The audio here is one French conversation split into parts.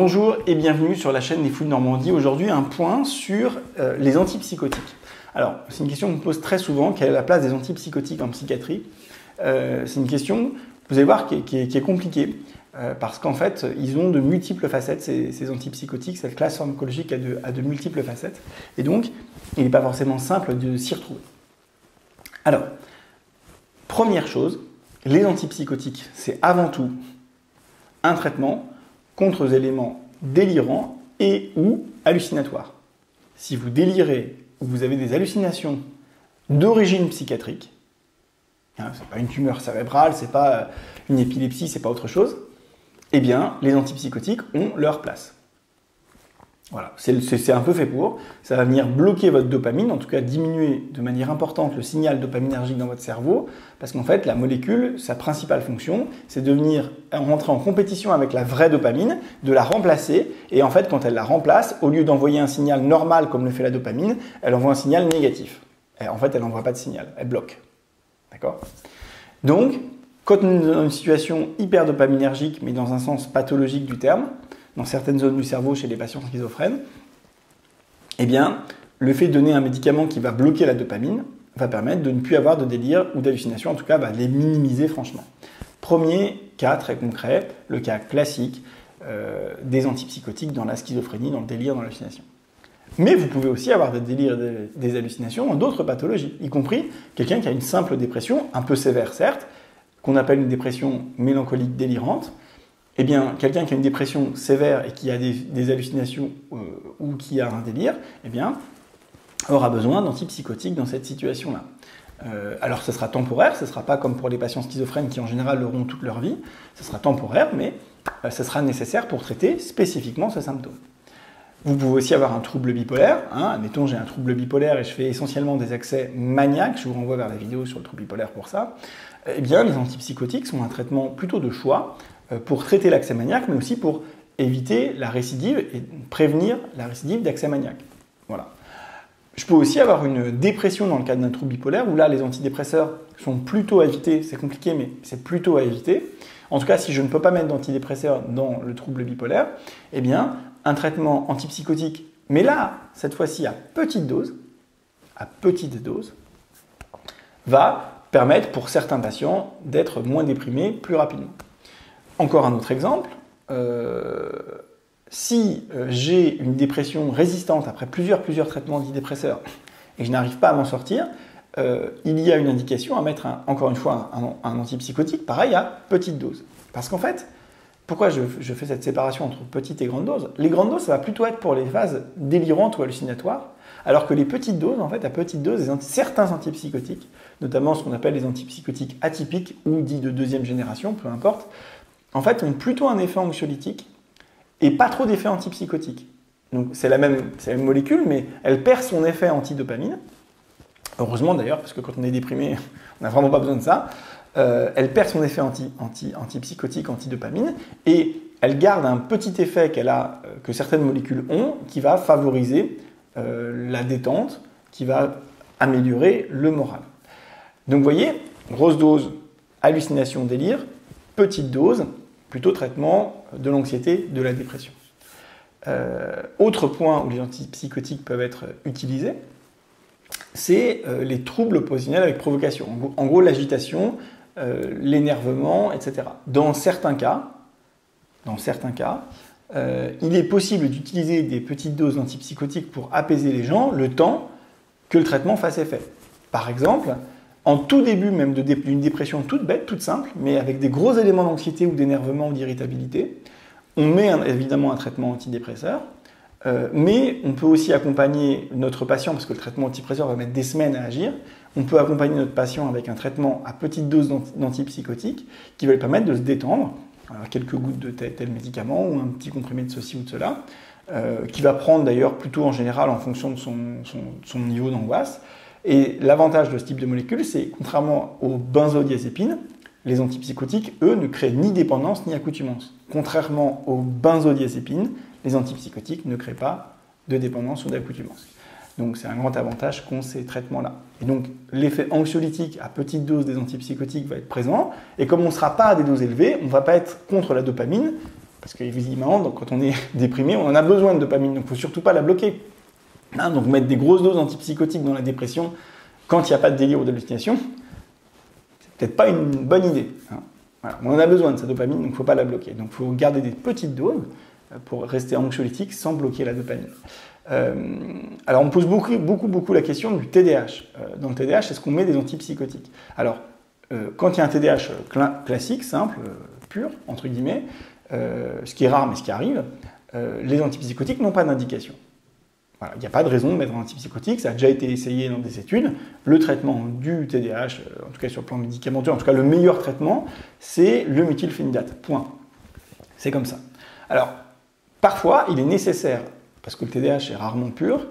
Bonjour et bienvenue sur la chaîne des Fous de Normandie. Aujourd'hui, un point sur les antipsychotiques. Alors, c'est une question qu'on me pose très souvent, quelle est la place des antipsychotiques en psychiatrie? C'est une question, vous allez voir, qui est compliquée, parce qu'en fait, ils ont de multiples facettes, ces antipsychotiques. Cette classe pharmacologique a de multiples facettes, et donc, il n'est pas forcément simple de s'y retrouver. Alors, première chose, les antipsychotiques, c'est avant tout un traitement contre les éléments délirants et ou hallucinatoires. Si vous délirez ou vous avez des hallucinations d'origine psychiatrique, ce n'est pas une tumeur cérébrale, ce n'est pas une épilepsie, ce n'est pas autre chose, eh bien, les antipsychotiques ont leur place. Voilà, c'est un peu fait pour. Ça va venir bloquer votre dopamine, en tout cas diminuer de manière importante le signal dopaminergique dans votre cerveau, parce qu'en fait, la molécule, sa principale fonction, c'est de venir rentrer en compétition avec la vraie dopamine, de la remplacer, et en fait, quand elle la remplace, au lieu d'envoyer un signal normal comme le fait la dopamine, elle envoie un signal négatif. Et en fait, elle n'envoie pas de signal, elle bloque. D'accord ? Donc, quand on est dans une situation hyperdopaminergique, mais dans un sens pathologique du terme, dans certaines zones du cerveau chez les patients schizophrènes, eh bien, le fait de donner un médicament qui va bloquer la dopamine va permettre de ne plus avoir de délire ou d'hallucination, en tout cas, va les minimiser franchement. Premier cas très concret, le cas classique des antipsychotiques dans la schizophrénie, dans le délire, dans l'hallucination. Mais vous pouvez aussi avoir des délires, des hallucinations dans d'autres pathologies, y compris quelqu'un qui a une simple dépression, un peu sévère certes, qu'on appelle une dépression mélancolique délirante. Eh bien, quelqu'un qui a une dépression sévère et qui a des hallucinations ou qui a un délire, eh bien, aura besoin d'antipsychotiques dans cette situation-là. Alors, ce sera temporaire, ce ne sera pas comme pour les patients schizophrènes qui, en général, l'auront toute leur vie. Ce sera temporaire, mais ce sera nécessaire pour traiter spécifiquement ce symptôme. Vous pouvez aussi avoir un trouble bipolaire. Admettons, j'ai un trouble bipolaire et je fais essentiellement des accès maniaques. Je vous renvoie vers la vidéo sur le trouble bipolaire pour ça. Eh bien, les antipsychotiques sont un traitement plutôt de choix pour traiter l'accès maniaque, mais aussi pour éviter la récidive et prévenir la récidive d'accès maniaque. Voilà. Je peux aussi avoir une dépression dans le cadre d'un trouble bipolaire, où là, les antidépresseurs sont plutôt à éviter. C'est compliqué, mais c'est plutôt à éviter. En tout cas, si je ne peux pas mettre d'antidépresseurs dans le trouble bipolaire, eh bien, un traitement antipsychotique, mais là, cette fois-ci, à petite dose, va permettre pour certains patients d'être moins déprimés plus rapidement. Encore un autre exemple, si j'ai une dépression résistante après plusieurs traitements antidépresseurs et que je n'arrive pas à m'en sortir, il y a une indication à mettre, encore une fois, un antipsychotique, pareil, à petite dose. Parce qu'en fait, pourquoi je fais cette séparation entre petite et grande dose? Les grandes doses, ça va plutôt être pour les phases délirantes ou hallucinatoires, alors que les petites doses, en fait, à petite dose, certains antipsychotiques, notamment ce qu'on appelle les antipsychotiques atypiques ou dits de deuxième génération, peu importe, en fait, ont plutôt un effet anxiolytique et pas trop d'effet antipsychotique. Donc, c'est la même molécule, mais elle perd son effet antidopamine. Heureusement d'ailleurs, parce que quand on est déprimé, on n'a vraiment pas besoin de ça. Elle perd son effet antipsychotique, antidopamine, et elle garde un petit effet que certaines molécules ont, qui va favoriser la détente, qui va améliorer le moral. Donc, vous voyez, grosse dose, hallucination, délire, petite dose, plutôt traitement de l'anxiété, de la dépression. Autre point où les antipsychotiques peuvent être utilisés, c'est les troubles oppositionnels avec provocation. En gros, l'agitation, l'énervement, etc. Dans certains cas, il est possible d'utiliser des petites doses d'antipsychotiques pour apaiser les gens le temps que le traitement fasse effet. Par exemple, en tout début même d'une dépression toute bête, toute simple, mais avec des gros éléments d'anxiété ou d'énervement ou d'irritabilité, on met évidemment un traitement antidépresseur, mais on peut aussi accompagner notre patient, parce que le traitement antidépresseur va mettre des semaines à agir, on peut accompagner notre patient avec un traitement à petite dose d'antipsychotique qui va lui permettre de se détendre, alors quelques gouttes de tel médicament ou un petit comprimé de ceci ou de cela, qui va prendre d'ailleurs plutôt en général en fonction de son niveau d'angoisse. Et l'avantage de ce type de molécule, c'est contrairement aux benzodiazépines, les antipsychotiques, eux, ne créent ni dépendance ni accoutumance. Contrairement aux benzodiazépines, les antipsychotiques ne créent pas de dépendance ou d'accoutumance. Donc c'est un grand avantage qu'ont ces traitements-là. Et donc l'effet anxiolytique à petite dose des antipsychotiques va être présent, et comme on ne sera pas à des doses élevées, on ne va pas être contre la dopamine, Parce qu'évidemment, quand on est déprimé, on en a besoin de dopamine, donc il ne faut surtout pas la bloquer. Hein, donc mettre des grosses doses antipsychotiques dans la dépression quand il n'y a pas de délire ou d'hallucination, c'est peut-être pas une bonne idée. Hein. Voilà. On en a besoin de sa dopamine, donc il ne faut pas la bloquer. Donc il faut garder des petites doses pour rester anxiolytique sans bloquer la dopamine. Alors on pose beaucoup la question du TDAH. Dans le TDAH, est-ce qu'on met des antipsychotiques? Alors, quand il y a un TDAH classique, simple, pur, entre guillemets, ce qui est rare mais ce qui arrive, les antipsychotiques n'ont pas d'indication. Voilà, il n'y a pas de raison de mettre un antipsychotique, ça a déjà été essayé dans des études. Le traitement du TDAH, en tout cas sur le plan médicamenteux, en tout cas le meilleur traitement, c'est le méthylphénidate. Point. C'est comme ça. Alors, parfois, il est nécessaire, parce que le TDAH est rarement pur,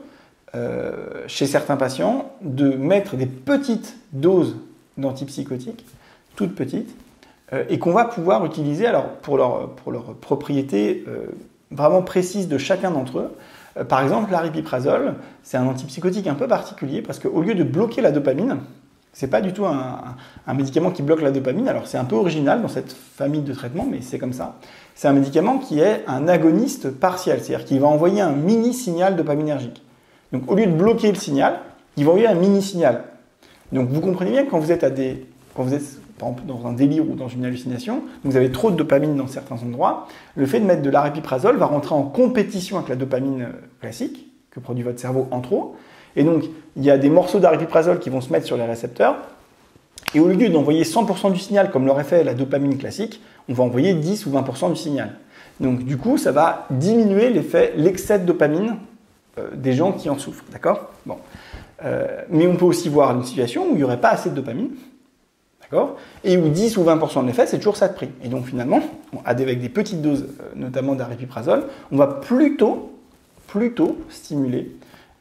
chez certains patients, de mettre des petites doses d'antipsychotiques, toutes petites, et qu'on va pouvoir utiliser alors, pour leurs propriétés vraiment précises de chacun d'entre eux. Par exemple, l'aripiprazole, c'est un antipsychotique un peu particulier parce qu'au lieu de bloquer la dopamine, c'est pas du tout un médicament qui bloque la dopamine. Alors c'est un peu original dans cette famille de traitements, mais c'est comme ça. C'est un médicament qui est un agoniste partiel, c'est-à-dire qu'il va envoyer un mini-signal dopaminergique. Donc au lieu de bloquer le signal, il va envoyer un mini-signal. Donc vous comprenez bien que quand vous êtes par exemple, dans un délire ou dans une hallucination, vous avez trop de dopamine dans certains endroits, le fait de mettre de l'aripiprazole va rentrer en compétition avec la dopamine classique que produit votre cerveau en trop. Et donc, il y a des morceaux d'aripiprazole qui vont se mettre sur les récepteurs. Et au lieu d'envoyer 100% du signal comme l'aurait fait la dopamine classique, on va envoyer 10 ou 20% du signal. Donc, du coup, ça va diminuer l'excès de dopamine des gens qui en souffrent. D'accord ? Bon. Mais on peut aussi voir une situation où il n'y aurait pas assez de dopamine. Et où 10 ou 20% de l'effet, c'est toujours ça de prix. Et donc finalement, avec des petites doses, notamment d'aripiprazole, on va plutôt stimuler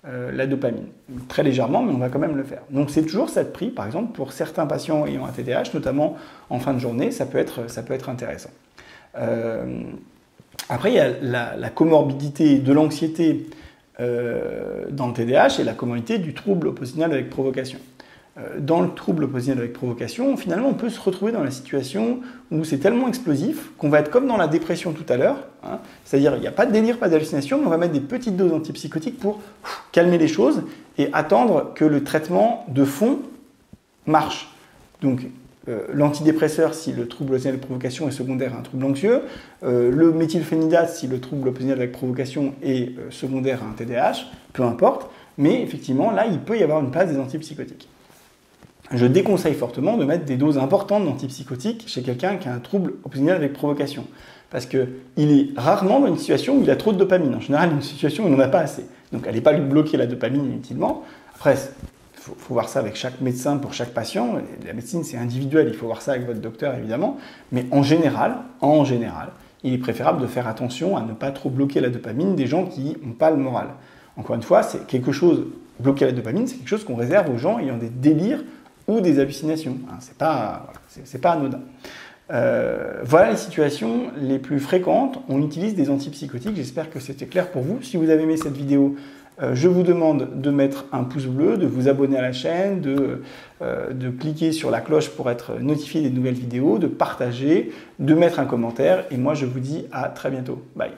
la dopamine. Très légèrement, mais on va quand même le faire. Donc c'est toujours ça de prix, par exemple, pour certains patients ayant un TDAH, notamment en fin de journée, ça peut être intéressant. Après, il y a la comorbidité de l'anxiété dans le TDAH et la comorbidité du trouble oppositionnel avec provocation. Dans le trouble oppositionnel avec provocation, finalement, on peut se retrouver dans la situation où c'est tellement explosif qu'on va être comme dans la dépression tout à l'heure, hein, c'est-à-dire il n'y a pas de délire, pas d'hallucination, mais on va mettre des petites doses antipsychotiques pour calmer les choses et attendre que le traitement de fond marche. Donc, l'antidépresseur si le trouble oppositionnel avec provocation est secondaire à un trouble anxieux, le méthylphénidate si le trouble oppositionnel avec provocation est secondaire à un TDAH, peu importe, mais effectivement, là, il peut y avoir une place des antipsychotiques. Je déconseille fortement de mettre des doses importantes d'antipsychotiques chez quelqu'un qui a un trouble oppositionnel avec provocation. Parce qu'il est rarement dans une situation où il a trop de dopamine. En général, une situation où il n'en a pas assez. Donc, allez pas lui bloquer la dopamine inutilement. Après, il faut voir ça avec chaque médecin pour chaque patient. La médecine, c'est individuel. Il faut voir ça avec votre docteur, évidemment. Mais en général, il est préférable de faire attention à ne pas trop bloquer la dopamine des gens qui n'ont pas le moral. Encore une fois, c'est quelque chose, bloquer la dopamine, c'est quelque chose qu'on réserve aux gens ayant des délires ou des hallucinations. C'est pas anodin. Voilà les situations les plus fréquentes. On utilise des antipsychotiques. J'espère que c'était clair pour vous. Si vous avez aimé cette vidéo, je vous demande de mettre un pouce bleu, de vous abonner à la chaîne, de cliquer sur la cloche pour être notifié des nouvelles vidéos, de partager, de mettre un commentaire. Et moi, je vous dis à très bientôt. Bye.